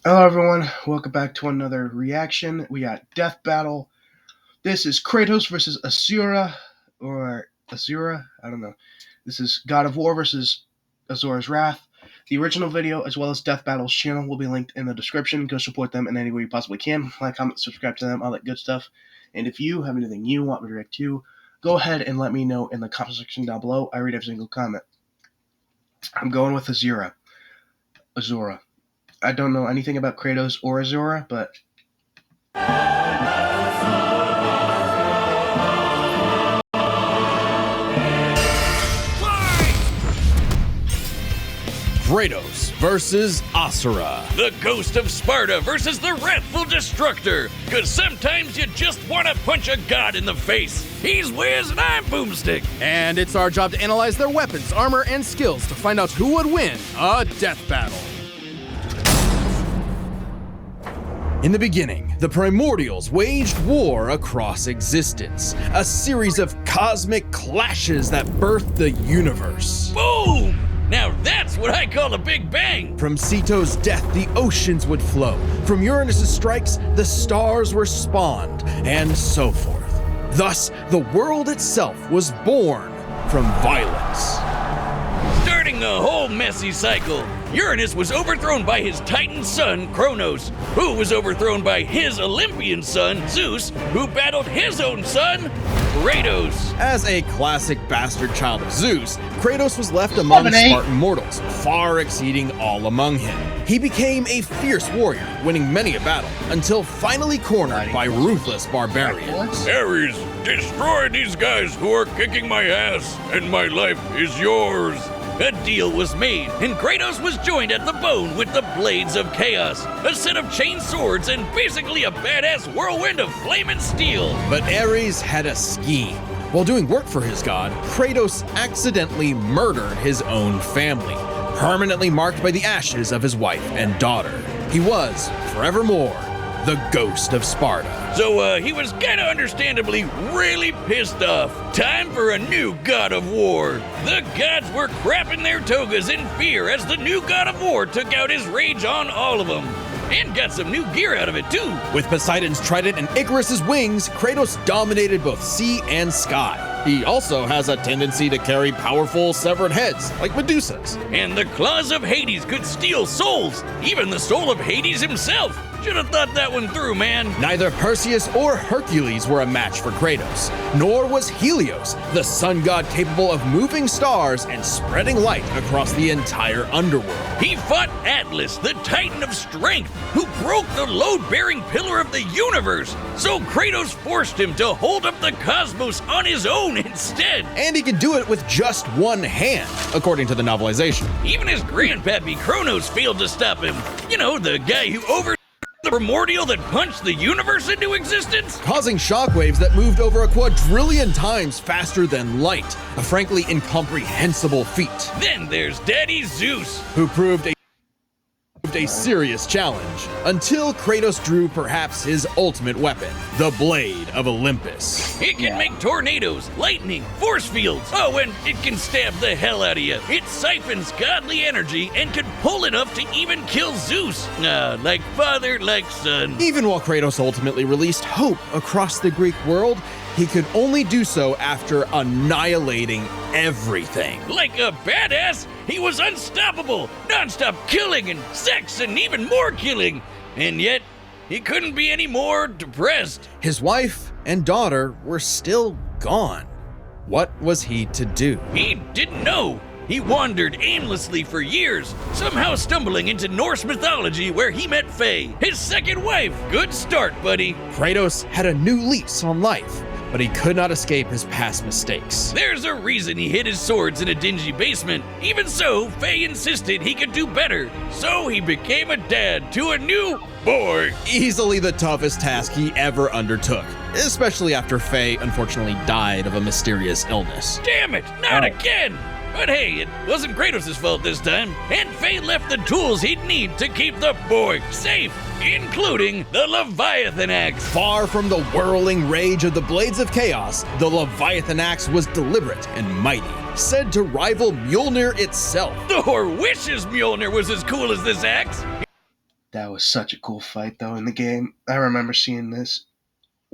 Hello, everyone. Welcome back to another reaction. We got Death Battle. This is Kratos versus Asura, or Asura. I don't know. This is God of War versus Asura's Wrath. The original video, as well as Death Battle's channel, will be linked in the description. Go support them in any way you possibly can. Like, comment, subscribe to them, all that good stuff. And if you have anything you want me to react to, go ahead and let me know in the comment section down below. I read every single comment. I'm going with Asura. I don't know anything about Kratos or Asura, but Kratos versus Asura. The Ghost of Sparta versus the Wrathful Destructor. Cause sometimes you just wanna punch a god in the face. He's Wiz and I'm Boomstick. And it's our job to analyze their weapons, armor, and skills to find out who would win a death battle. In the beginning, the Primordials waged war across existence, a series of cosmic clashes that birthed the universe. Boom! Now that's what I call a big bang. From Ceto's death, the oceans would flow. From Uranus's strikes, the stars were spawned, and so forth. Thus, the world itself was born from violence. Starting the whole messy cycle, Uranus was overthrown by his Titan son, Kronos, who was overthrown by his Olympian son, Zeus, who battled his own son, Kratos. As a classic bastard child of Zeus, Kratos was left among Spartan mortals, far exceeding all among him. He became a fierce warrior, winning many a battle, until finally cornered by ruthless barbarians. Ares, destroy these guys who are kicking my ass, and my life is yours. A deal was made, and Kratos was joined at the bone with the Blades of Chaos, a set of chain swords and basically a badass whirlwind of flame and steel. But Ares had a scheme. While doing work for his god, Kratos accidentally murdered his own family, permanently marked by the ashes of his wife and daughter. He was, forevermore, the Ghost of Sparta. So he was kinda understandably really pissed off. Time for a new god of war. The gods were crapping their togas in fear as the new god of war took out his rage on all of them. And got some new gear out of it too. With Poseidon's trident and Icarus's wings, Kratos dominated both sea and sky. He also has a tendency to carry powerful severed heads, like Medusa's. And the claws of Hades could steal souls, even the soul of Hades himself. Should have thought that one through, man. Neither Perseus or Hercules were a match for Kratos, nor was Helios, the sun god capable of moving stars and spreading light across the entire underworld. He fought Atlas, the Titan of Strength, who broke the load-bearing pillar of the universe. So Kratos forced him to hold up the cosmos on his own instead. And he could do it with just one hand, according to the novelization. Even his grandpappy Kronos failed to stop him. You know, the guy who the primordial that punched the universe into existence? Causing shockwaves that moved over a quadrillion times faster than light, a frankly incomprehensible feat. Then there's Daddy Zeus, who proved a serious challenge, until Kratos drew perhaps his ultimate weapon, the Blade of Olympus. It can make tornadoes, lightning, force fields. Oh, and it can stab the hell out of you. It siphons godly energy and can pull enough to even kill Zeus. Like father, like son. Even while Kratos ultimately released hope across the Greek world, he could only do so after annihilating everything. Like a badass, he was unstoppable, non-stop killing and sex and even more killing. And yet, he couldn't be any more depressed. His wife and daughter were still gone. What was he to do? He didn't know. He wandered aimlessly for years, somehow stumbling into Norse mythology where he met Faye, his second wife. Good start, buddy. Kratos had a new lease on life, but he could not escape his past mistakes. There's a reason he hid his swords in a dingy basement. Even so, Faye insisted he could do better. So he became a dad to a new boy. Easily the toughest task he ever undertook, especially after Faye unfortunately died of a mysterious illness. Damn it, not again! But hey, it wasn't Kratos' fault this time, and Faye left the tools he'd need to keep the boy safe, including the Leviathan Axe. Far from the whirling rage of the Blades of Chaos, the Leviathan Axe was deliberate and mighty, said to rival Mjolnir itself. Thor wishes Mjolnir was as cool as this axe. That was such a cool fight, though, in the game. I remember seeing this.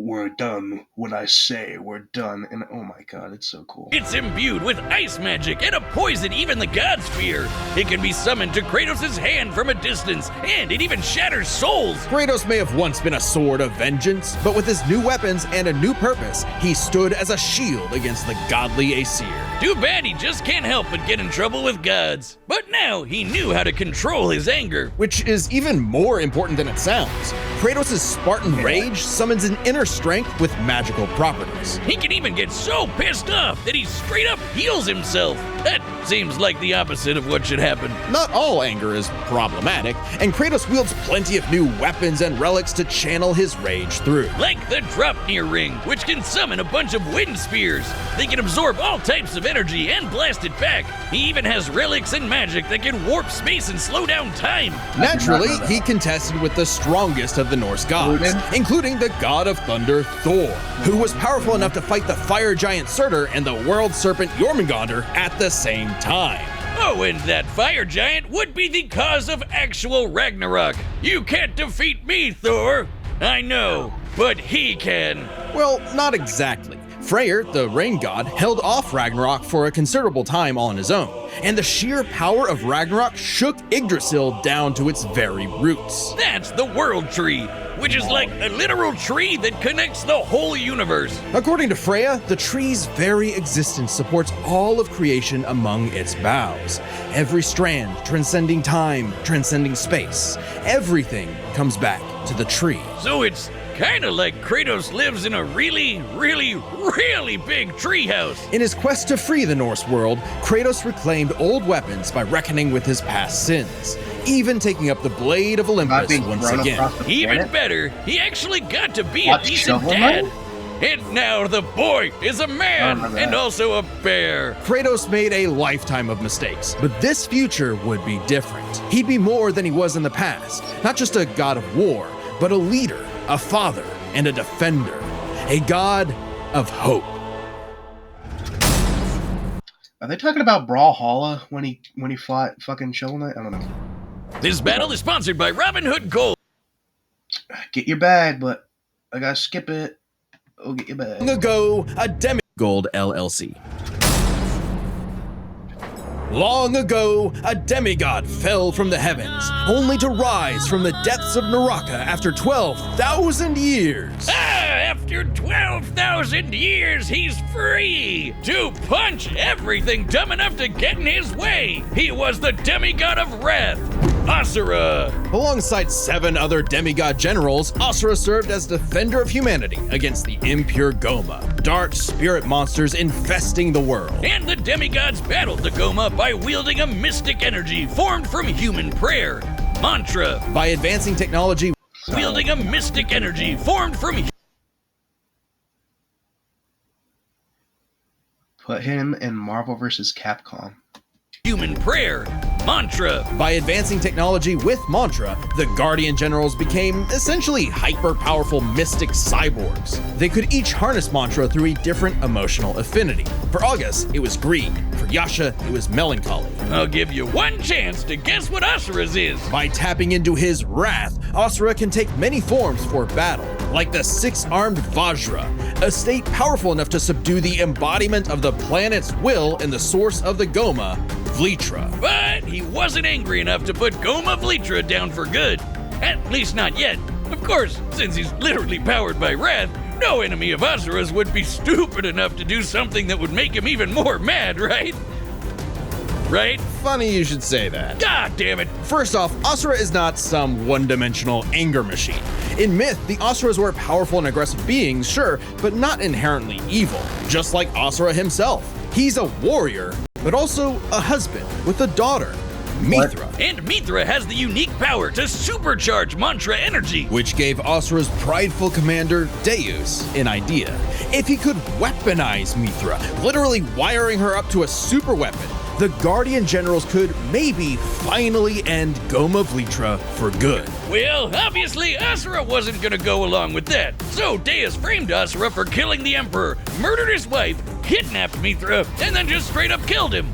We're done when I say we're done. And oh my god, it's so cool. It's imbued with ice magic and a poison even the gods fear. It can be summoned to Kratos' hand from a distance, and it even shatters souls. Kratos may have once been a sword of vengeance, but with his new weapons and a new purpose, he stood as a shield against the godly Aesir. Too bad he just can't help but get in trouble with gods. But now he knew how to control his anger. Which is even more important than it sounds. Kratos' Spartan rage summons an inner strength with magical properties. He can even get so pissed off that he straight up heals himself. That seems like the opposite of what should happen. Not all anger is problematic, and Kratos wields plenty of new weapons and relics to channel his rage through. Like the Dropnir Ring, which can summon a bunch of wind spears. They can absorb all types of energy and blast it back. He even has relics and magic that can warp space and slow down time. Naturally, he contested with the strongest of the Norse gods, including the god of thunder Thor, who was powerful enough to fight the fire giant Surtur and the world serpent Jormungandr at the same time. Oh, and that fire giant would be the cause of actual Ragnarok. You can't defeat me, Thor. I know, but he can. Well, not exactly. Freyr, the rain god, held off Ragnarok for a considerable time on his own, and the sheer power of Ragnarok shook Yggdrasil down to its very roots. That's the World Tree, which is like a literal tree that connects the whole universe. According to Freya, the tree's very existence supports all of creation among its boughs. Every strand transcending time, transcending space. Everything comes back to the tree. So it's kinda like Kratos lives in a really, really, really big treehouse. In his quest to free the Norse world, Kratos reclaimed old weapons by reckoning with his past sins, even taking up the Blade of Olympus once again. Even better, he actually got to be a decent dad. And now the boy is a man and also a bear. Kratos made a lifetime of mistakes, but this future would be different. He'd be more than he was in the past, not just a god of war, but a leader, a father, and a defender, a god of hope. Are they talking about Brawlhalla when he fought fucking Shovel Knight? I don't know. This battle is sponsored by Robin Hood Gold. Get your bag, but I gotta skip it. Oh, get your bag. Long ago, a Gold LLC. Long ago, a demigod fell from the heavens, only to rise from the depths of Naraka after 12,000 years. After 12,000 years, he's free to punch everything dumb enough to get in his way. He was the demigod of wrath, Asura. Alongside 7 other demigod generals, Asura served as defender of humanity against the impure Goma, dark spirit monsters infesting the world. And the demigods battled the Goma by wielding a mystic energy formed from human prayer, mantra. By advancing technology, wielding a mystic energy formed from Put him in Marvel vs. Capcom. human prayer, mantra. By advancing technology with mantra, the Guardian Generals became essentially hyper-powerful mystic cyborgs. They could each harness mantra through a different emotional affinity. For August, it was greed. For Yasha, it was melancholy. I'll give you one chance to guess what Asura's is. By tapping into his wrath, Asura can take many forms for battle, like the 6-armed Vajra, a state powerful enough to subdue the embodiment of the planet's will and the source of the Goma, Vlitra. But he wasn't angry enough to put Goma Vlitra down for good. At least not yet. Of course, since he's literally powered by wrath, no enemy of Asura's would be stupid enough to do something that would make him even more mad, right? Right? Funny you should say that. God damn it. First off, Asura is not some one-dimensional anger machine. In myth, the Asuras were powerful and aggressive beings, sure, but not inherently evil. Just like Asura himself. He's a warrior, but also a husband with a daughter, Mithra. And Mithra has the unique power to supercharge mantra energy, which gave Asura's prideful commander, Deus, an idea. If he could weaponize Mithra, literally wiring her up to a super weapon, the Guardian Generals could maybe finally end Goma Vlitra for good. Well, obviously Asura wasn't gonna go along with that. So Deus framed Asura for killing the Emperor, murdered his wife, kidnapped Mithra, and then just straight up killed him.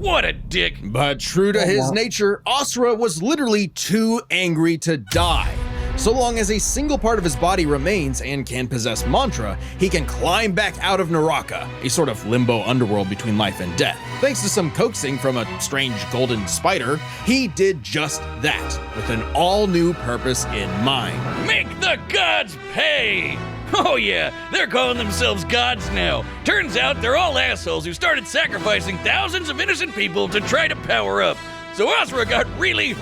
What a dick. But true to his nature, Asura was literally too angry to die. So long as a single part of his body remains and can possess mantra, he can climb back out of Naraka, a sort of limbo underworld between life and death. Thanks to some coaxing from a strange golden spider, he did just that, with an all-new purpose in mind. Make the gods pay! Oh yeah, they're calling themselves gods now. Turns out they're all assholes who started sacrificing thousands of innocent people to try to power up. So Asura got really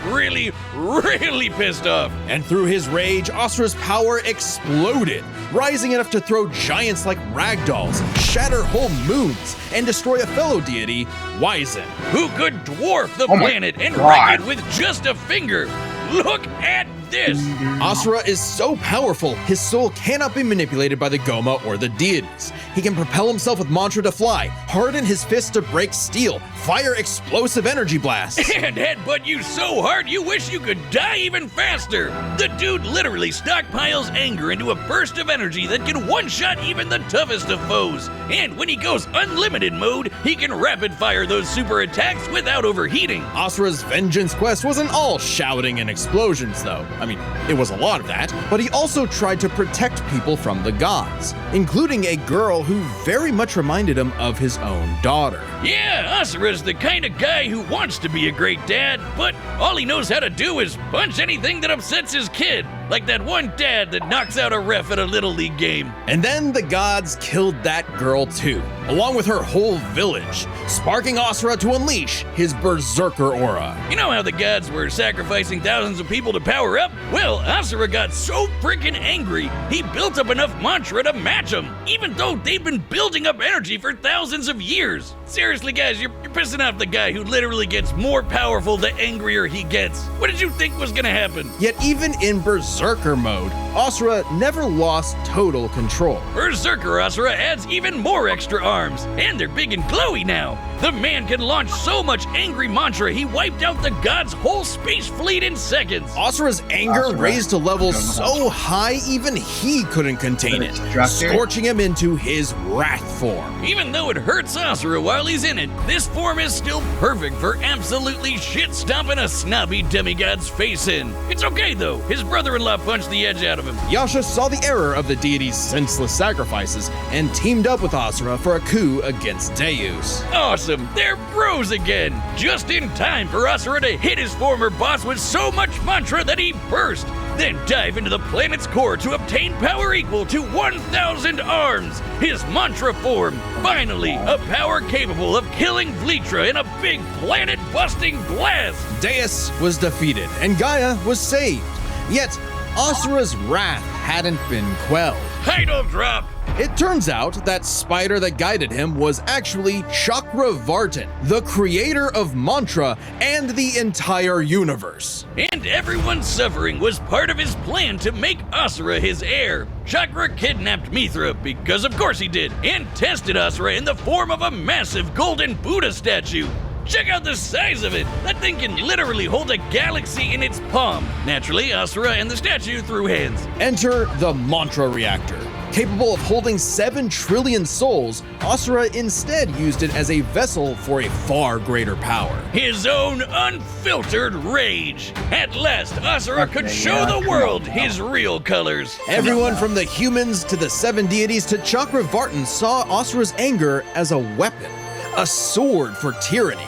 pissed off. And through his rage, Asura's power exploded, rising enough to throw giants like ragdolls, shatter whole moons, and destroy a fellow deity, Wizen. Who could dwarf the planet and wreck it with just a finger. Look at this! Asura is so powerful, his soul cannot be manipulated by the Goma or the deities. He can propel himself with mantra to fly, harden his fists to break steel, fire explosive energy blasts, and headbutt you so hard you wish you could die even faster. The dude literally stockpiles anger into a burst of energy that can one-shot even the toughest of foes. And when he goes unlimited mode, he can rapid-fire those super attacks without overheating. Asura's vengeance quest wasn't all shouting and explosions, though. I mean, it was a lot of that, but he also tried to protect people from the gods, including a girl who very much reminded him of his own daughter. Yeah, Asura's the kind of guy who wants to be a great dad, but all he knows how to do is punch anything that upsets his kid, like that one dad that knocks out a ref at a Little League game. And then the gods killed that girl too, along with her whole village, sparking Asura to unleash his berserker aura. You know how the gods were sacrificing thousands of people to power up? Well, Asura got so freaking angry, he built up enough mantra to match them, even though they've been building up energy for thousands of years. Seriously, guys, you're pissing off the guy who literally gets more powerful the angrier he gets. What did you think was gonna happen? Yet even in berserker mode, Asura never lost total control. Berserker Asura adds even more extra arms, and they're big and glowy now. The man can launch so much angry mantra he wiped out the god's whole space fleet in seconds. Asura's anger raised to levels so high even he couldn't contain it, scorching him into his wrath form. Even though it hurts Asura while he's in it, this form is still perfect for absolutely shit-stomping a snobby demigod's face in. It's okay though, his brother-in-law punched the edge out of him. Yasha saw the error of the deity's senseless sacrifices and teamed up with Asura for a coup against Deus. Awesome, they're bros again! Just in time for Asura to hit his former boss with so much mantra that he burst, then dive into the planet's core to obtain power equal to 1,000 arms! His mantra form! Finally, a power capable of killing Vlitra in a big planet-busting blast! Deus was defeated and Gaia was saved. Yet, Asura's wrath hadn't been quelled. Idol drop! It turns out that spider that guided him was actually Chakravartin, the creator of mantra and the entire universe. And everyone's suffering was part of his plan to make Asura his heir. Chakra kidnapped Mithra, because of course he did, and tested Asura in the form of a massive golden Buddha statue. Check out the size of it! That thing can literally hold a galaxy in its palm. Naturally, Asura and the statue threw hands. Enter the mantra reactor. Capable of holding 7 trillion souls, Asura instead used it as a vessel for a far greater power. His own unfiltered rage. At last, Asura could show the world his real colors. Everyone from the humans to the 7 deities to Chakravartin saw Asura's anger as a weapon, a sword for tyranny,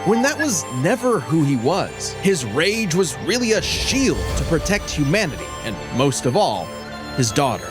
when that was never who he was. His rage was really a shield to protect humanity, and most of all, his daughter.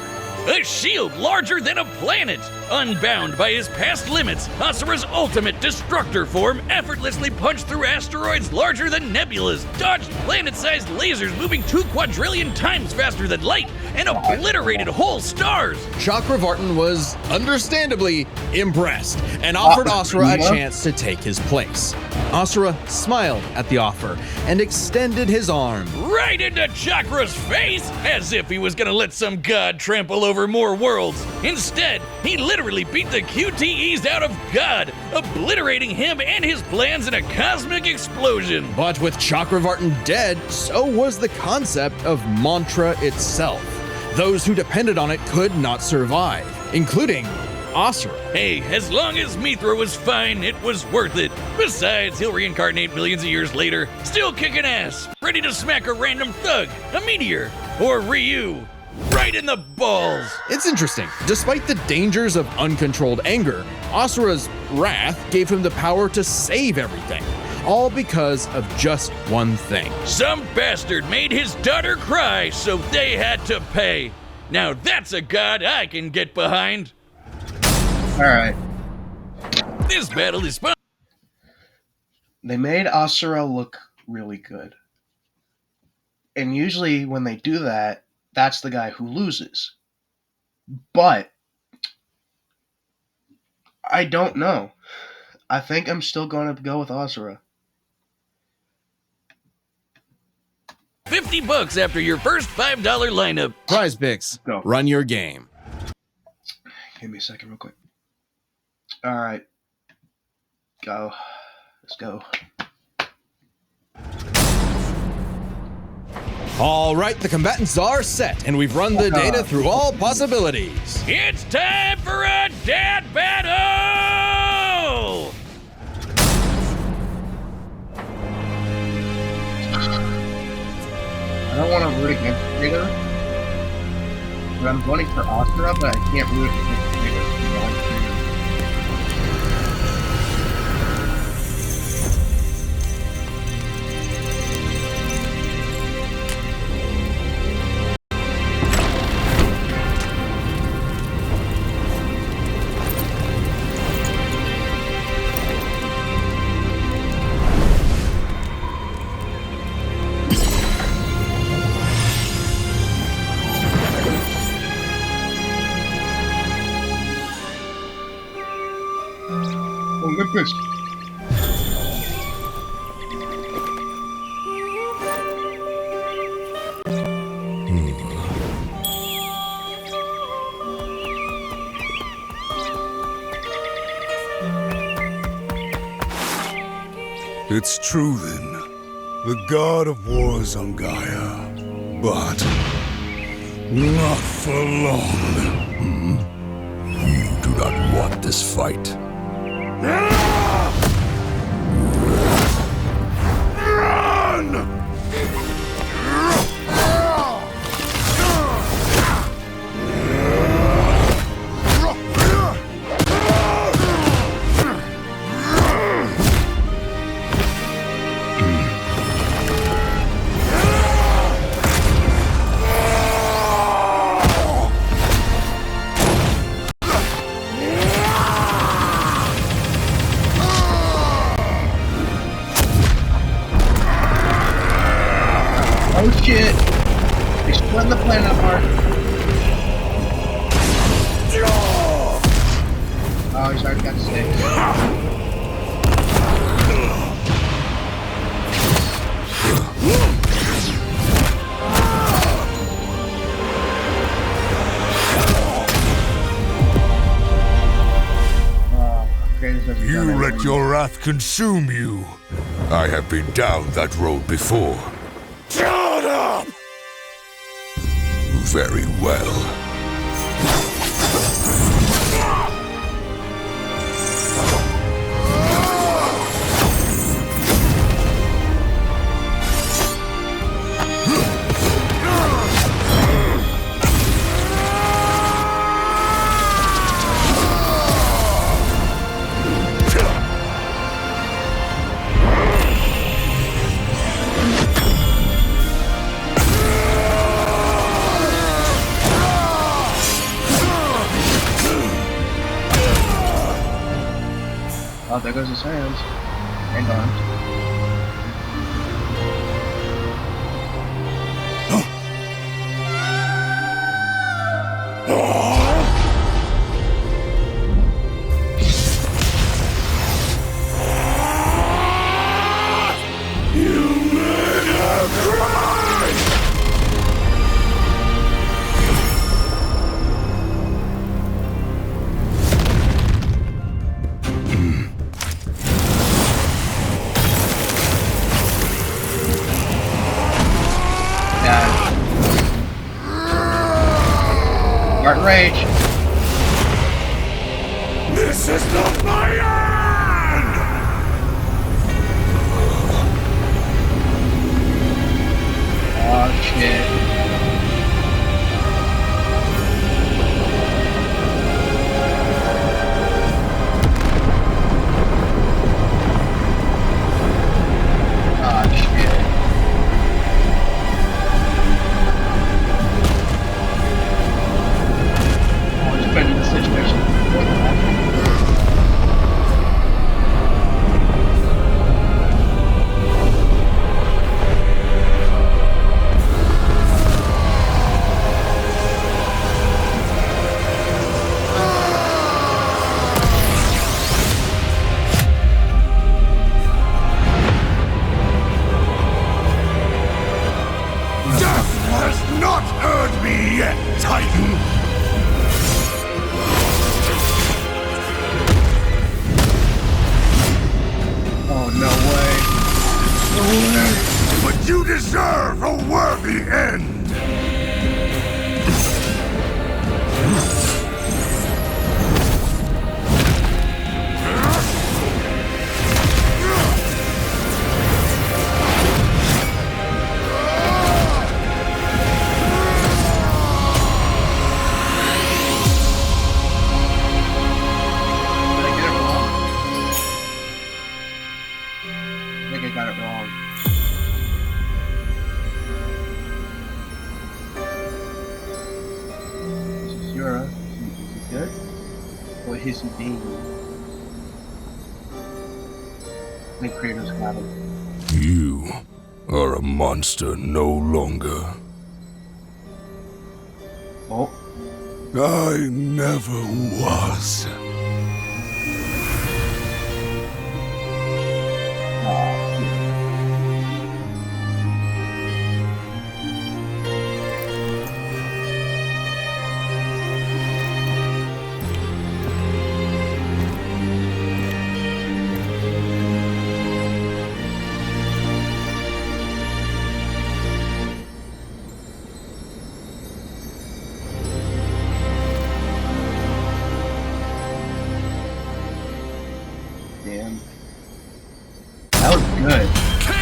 A shield larger than a planet! Unbound by his past limits, Asura's ultimate destructor form effortlessly punched through asteroids larger than nebulas, dodged planet-sized lasers moving 2 quadrillion times faster than light, and obliterated whole stars! Chakravartin was, understandably, impressed, and offered Asura a chance to take his place. Asura smiled at the offer and extended his arm. Right into Chakra's face! As if he was gonna let some god trample over more worlds. Instead, he literally beat the QTEs out of God, obliterating him and his plans in a cosmic explosion. But with Chakravartin dead, so was the concept of mantra itself. Those who depended on it could not survive, including Asura. Hey, as long as Mithra was fine, it was worth it. Besides, he'll reincarnate millions of years later, still kicking ass, ready to smack a random thug, a meteor, or Ryu, right in the balls. It's interesting. Despite the dangers of uncontrolled anger, Asura's wrath gave him the power to save everything, all because of just one thing. Some bastard made his daughter cry, so they had to pay. Now that's a god I can get behind. Alright. This battle is fun. They made Asura look really good. And usually when they do that, that's the guy who loses. But I don't know. I think I'm still going to go with Asura. $50 after your first $5 lineup. Prize Picks, Go. run your game. Give me a second real quick. Alright. Go. Let's go. All right, the combatants are set, and we've run the data through all possibilities. It's time for a dead battle! I don't want to root against Kratos. But I'm voting for Asura, but I can't root against Kratos. Oh, look at this. It's true then. The god of war is on Gaia. But not for long. You do not want this fight. Oh shit! They split the planet apart. Oh, he's already got six. You let your wrath consume you. I have been down that road before. Shut up! Very well. Oh, there goes his hands. And arms. Start rage. This is not my end! Oh shit. Oh shit. Oh, it's been in the situation. Death has not heard me yet, Titan! Oh, no way. No way. But you deserve a worthy end! Did I get it wrong? I think I got it wrong. This is Yura. Is he good? Or is he being? I think Kratos got him. You are a monster no longer. Oh, I never was. damn. That was good.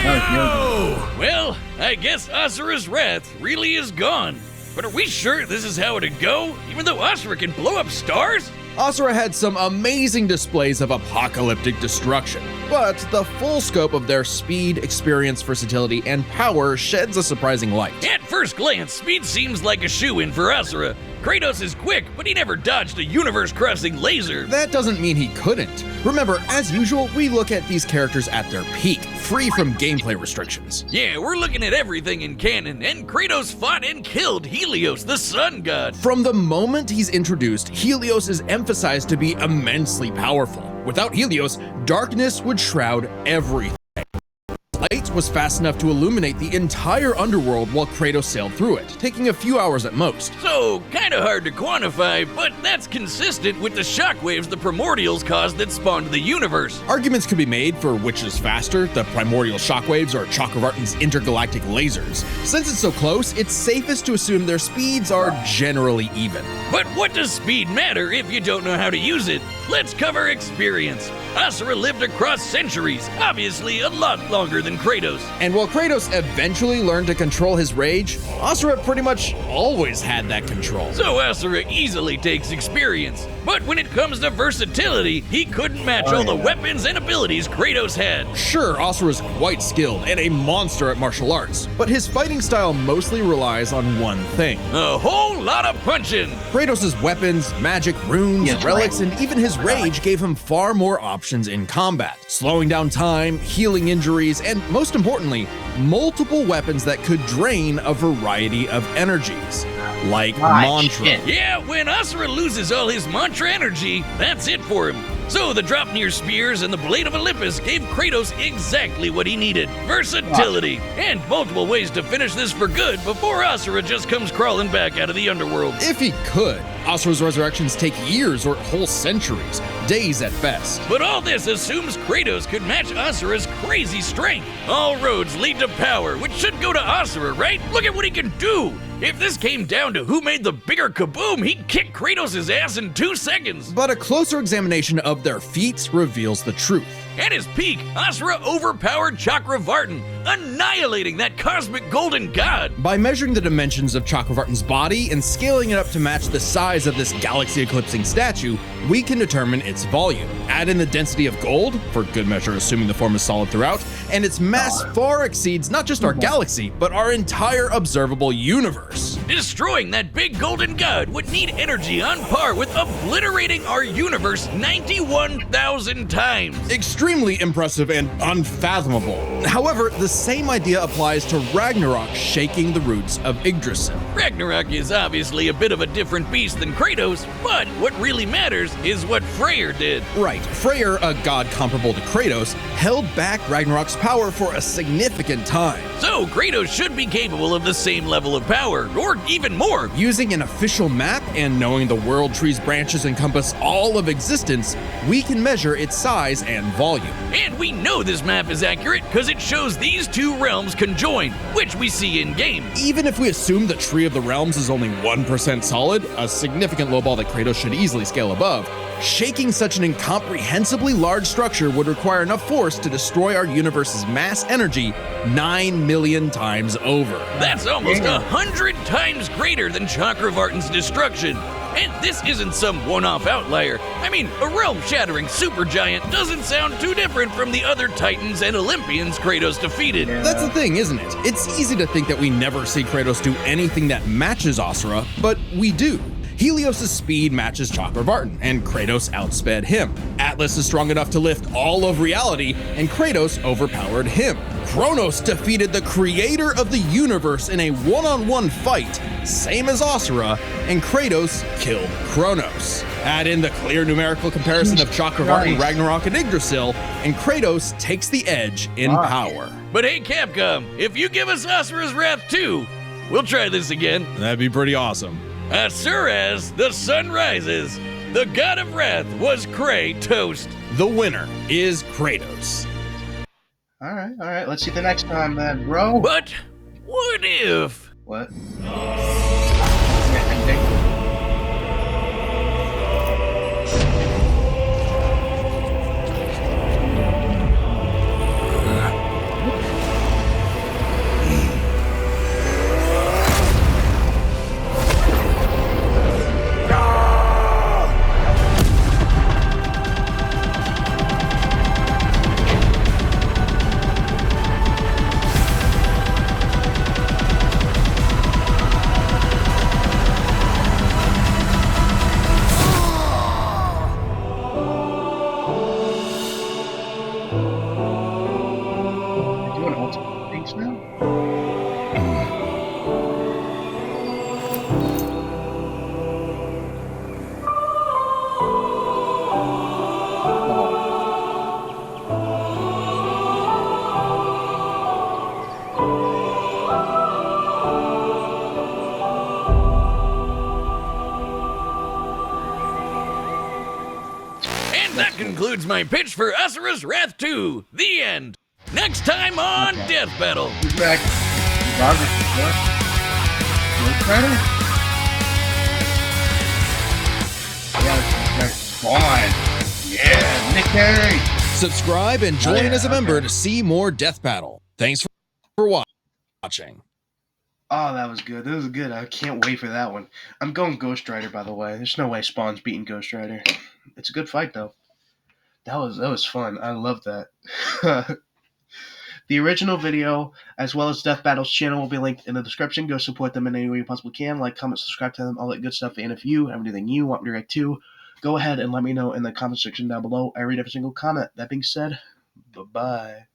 That was real good. Well, I guess Asura's wrath really is gone. But are we sure this is how it'd go? Even though Asura can blow up stars? Asura had some amazing displays of apocalyptic destruction, but the full scope of their speed, experience, versatility, and power sheds a surprising light. At first glance, speed seems like a shoo-in for Asura. Kratos is quick, but he never dodged a universe-crossing laser. That doesn't mean he couldn't. Remember, as usual, we look at these characters at their peak, free from gameplay restrictions. Yeah, we're looking at everything in canon, and Kratos fought and killed Helios, the sun god. From the moment he's introduced, Helios is emphasized to be immensely powerful. Without Helios, darkness would shroud everything. Light was fast enough to illuminate the entire underworld while Kratos sailed through it, taking a few hours at most. So, kinda hard to quantify, but that's consistent with the shockwaves the primordials caused that spawned the universe. Arguments could be made for which is faster, the primordial shockwaves or Chakravartin's intergalactic lasers. Since it's so close, it's safest to assume their speeds are generally even. But what does speed matter if you don't know how to use it? Let's cover experience. Asura lived across centuries, obviously a lot longer than Kratos. And while Kratos eventually learned to control his rage, Asura pretty much always had that control. So Asura easily takes experience. But when it comes to versatility, he couldn't match all the weapons and abilities Kratos had. Sure, Asura's quite skilled and a monster at martial arts, but his fighting style mostly relies on one thing. A whole lot of punching. Kratos' weapons, magic, runes, Yes, relics, right. and even his rage gave him far more options in combat, slowing down time, healing injuries, and most importantly, multiple weapons that could drain a variety of energies, like mantra. shit. Yeah, when Asura loses all his mantra energy, that's it for him. So the Dropnir spears and the Blade of Olympus gave Kratos exactly what he needed: versatility, and multiple ways to finish this for good before Asura just comes crawling back out of the underworld. If he could. Asura's resurrections take years or whole centuries. days at best. But all this assumes Kratos could match Asura's crazy strength. All roads lead to power, which should go to Asura, right? Look at what he can do! If this came down to who made the bigger kaboom, he'd kick Kratos' ass in 2 seconds. But a closer examination of their feats reveals the truth. At his peak, Asura overpowered Chakravartin, annihilating that cosmic golden god. By measuring the dimensions of Chakravartin's body and scaling it up to match the size of this galaxy-eclipsing statue, we can determine its volume. Add in the density of gold, for good measure assuming the form is solid throughout, and its mass far exceeds not just our galaxy, but our entire observable universe. Destroying that big golden god would need energy on par with obliterating our universe 91,000 times. Extremely impressive and unfathomable. However, the same idea applies to Ragnarok shaking the roots of Yggdrasil. Ragnarok is obviously a bit of a different beast than Kratos, but what really matters is what Freyr did. Right, Freyr, a god comparable to Kratos, held back Ragnarok's power for a significant time. So Kratos should be capable of the same level of power, or even more. Using an official map and knowing the world tree's branches encompass all of existence, we can measure its size and volume. And we know this map is accurate because it shows these two realms conjoined, which we see in-game. Even if we assume the Tree of the Realms is only 1% solid, a significant lowball that Kratos should easily scale above, shaking such an incomprehensibly large structure would require enough force to destroy our universe's mass energy 9 million times over. That's almost 100 times greater than Chakravartin's destruction. And this isn't some one-off outlier. I mean, a realm-shattering supergiant doesn't sound too different from the other Titans and Olympians Kratos defeated. That's the thing, isn't it? It's easy to think that we never see Kratos do anything that matches Asura, but we do. Helios' speed matches Chakravartin, and Kratos outsped him. Atlas is strong enough to lift all of reality, and Kratos overpowered him. Kronos defeated the creator of the universe in a one-on-one fight, same as Asura, and Kratos killed Kronos. Add in the clear numerical comparison of Chakravartin, Ragnarok, and Yggdrasil, and Kratos takes the edge in power. But hey, Capcom, if you give us Asura's Wrath 2, we'll try this again. That'd be pretty awesome. Asura's The Sun Rises. The god of wrath was Kratos. The winner is Kratos. All right. Let's see the next time, then, bro. But what if? What? That concludes my pitch for Asura's Wrath 2. The end. Next time on Death Battle. Who's back? Roger. Yeah, that's fine. Yeah, Nick Carey. Subscribe and join as a member to see more Death Battle. Thanks for watching. Oh, that was good. That was good. I can't wait for that one. I'm going Ghost Rider, by the way. There's no way Spawn's beating Ghost Rider. It's a good fight, though. That was fun. I love that. The original video, as well as Death Battle's channel, will be linked in the description. Go support them in any way you possibly can. Like, comment, subscribe to them, all that good stuff. And if you have anything you want me to react to, go ahead and let me know in the comment section down below. I read every single comment. That being said, bye-bye.